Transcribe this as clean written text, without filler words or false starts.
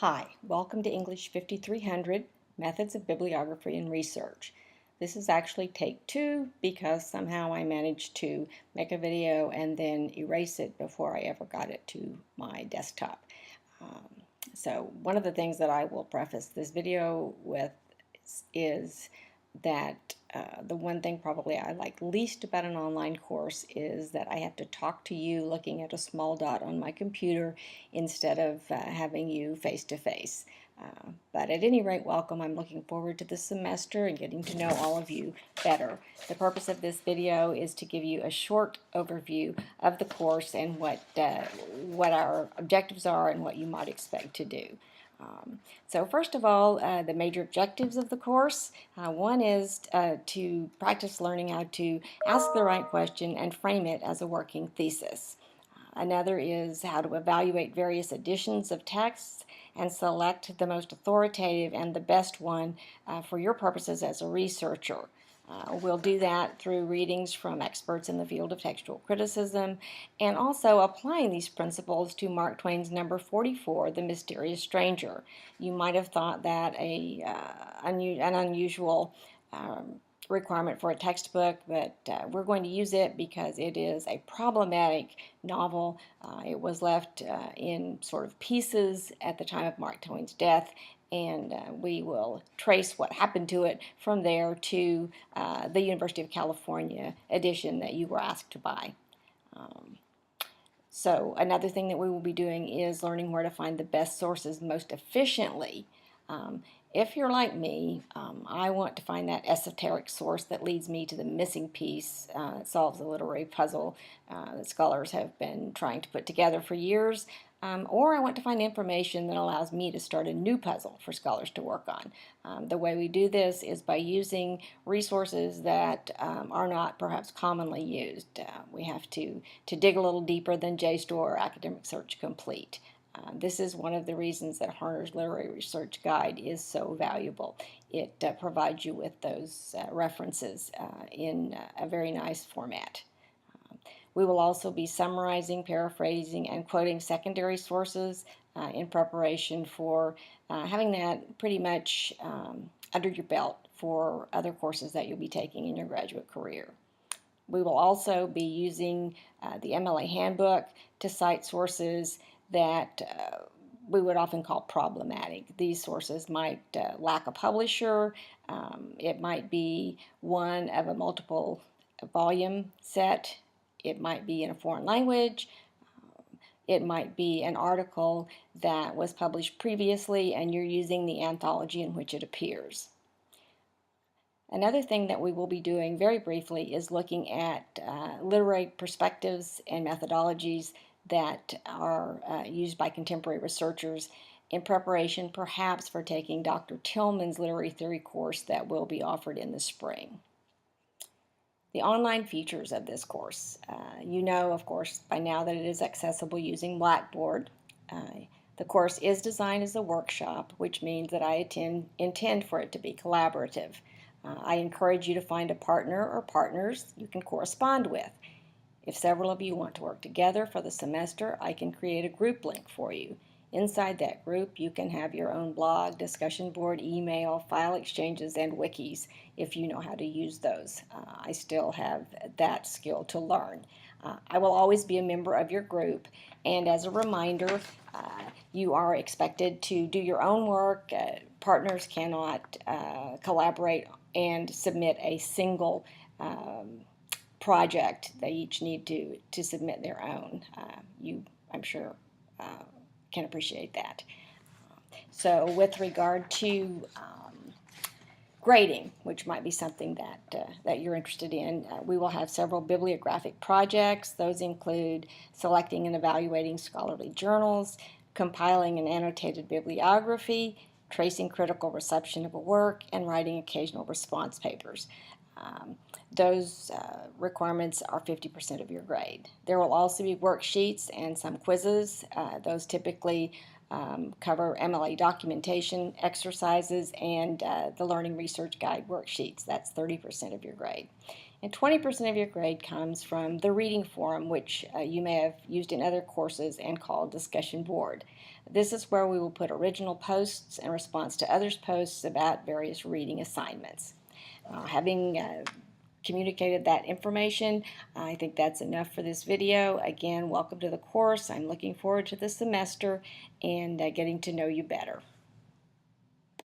Hi, welcome to English 5300, Methods of Bibliography and Research. This is actually take 2 because somehow I managed to make a video and then erase it before I ever got it to my desktop. So one of the things that I will preface this video with is that the one thing probably I like least about an online course is that I have to talk to you looking at a small dot on my computer instead of having you face to face. But at any rate, welcome. I'm looking forward to the semester and getting to know all of you better. The purpose of this video is to give you a short overview of the course and what our objectives are and what you might expect to do. So first of all, the major objectives of the course. One is to practice learning how to ask the right question and frame it as a working thesis. Another is how to evaluate various editions of texts and select the most authoritative and the best one for your purposes as a researcher. We'll do that through readings from experts in the field of textual criticism and also applying these principles to Mark Twain's number 44, The Mysterious Stranger. You might have thought that an unusual requirement for a textbook, but we're going to use it because it is a problematic novel. It was left in sort of pieces at the time of Mark Twain's death, and we will trace what happened to it from there to the University of California edition that you were asked to buy. So another thing that we will be doing is learning where to find the best sources most efficiently. If you're like me, I want to find that esoteric source that leads me to the missing piece that solves a literary puzzle that scholars have been trying to put together for years. Or I want to find information that allows me to start a new puzzle for scholars to work on. The way we do this is by using resources that are not perhaps commonly used. We have to dig a little deeper than JSTOR or Academic Search Complete. This is one of the reasons that Harner's Literary Research Guide is so valuable. It provides you with those references in a very nice format. We will also be summarizing, paraphrasing, and quoting secondary sources in preparation for having that pretty much under your belt for other courses that you'll be taking in your graduate career. We will also be using the MLA Handbook to cite sources that we would often call problematic. These sources might lack a publisher. It might be one of a multiple volume set. It might be in a foreign language. It might be an article that was published previously and you're using the anthology in which it appears. Another thing that we will be doing very briefly is looking at literary perspectives and methodologies that are used by contemporary researchers in preparation perhaps for taking Dr. Tillman's literary theory course that will be offered in the spring. The online features of this course. You know, of course, by now that it is accessible using Blackboard. The course is designed as a workshop, which means that I intend for it to be collaborative. I encourage you to find a partner or partners you can correspond with. If several of you want to work together for the semester, I can create a group link for you. Inside that group, you can have your own blog, discussion board, email, file exchanges, and wikis if you know how to use those. I still have that skill to learn. I will always be a member of your group, and as a reminder, you are expected to do your own work. Partners cannot collaborate and submit a single project. They each need to submit their own. I'm sure, can appreciate that. So with regard to grading, which might be something that you're interested in, we will have several bibliographic projects. Those include selecting and evaluating scholarly journals, compiling an annotated bibliography, tracing critical reception of a work, and writing occasional response papers. Those requirements are 50% of your grade. There will also be worksheets and some quizzes. Those typically cover MLA documentation exercises and the Learning Research Guide worksheets. That's 30% of your grade. And 20% of your grade comes from the reading forum, which you may have used in other courses and called discussion board. This is where we will put original posts in response to others' posts about various reading assignments. Having communicated that information, I think that's enough for this video. Again, welcome to the course. I'm looking forward to the semester and getting to know you better.